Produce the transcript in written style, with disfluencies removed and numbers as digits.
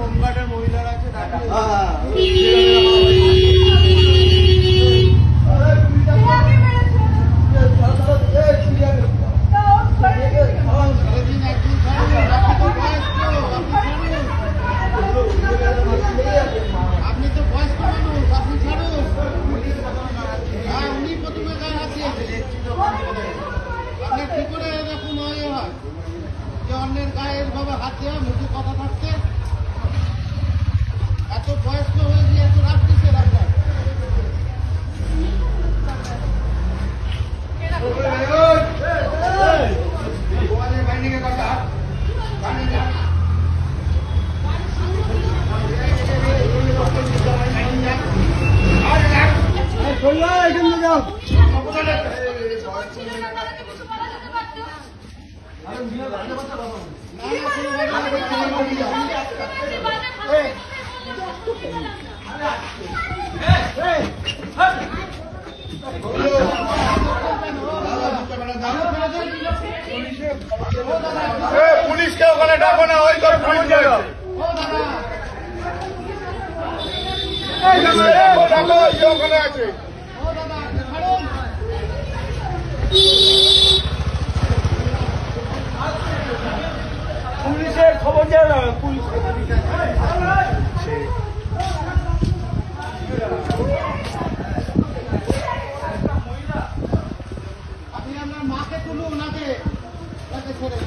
হোমগার্ডের মহিলারা আছে আপনি তো বয়স্ক মানুষ, আপনি ছাড়ুন। উনি প্রথমে গায়ে হাত দিয়েছে। আপনার কি করে এরকম হয় যে অন্যের গায়ে এভাবে হাত দেওয়া, মুখে কথা থাকতে? এত বয়স্ক হয়ে গিয়ে এত রাত দিচ্ছে আপনার। পুলিশকে ওখানে ডাকো না, ওই তোর পুলিশ ডাকো, ওখানে আছে। পুলিশের খবর দেয় না, পুলিশ আপনি আপনার মাকে তুলুন, ওনাকে ছেড়ে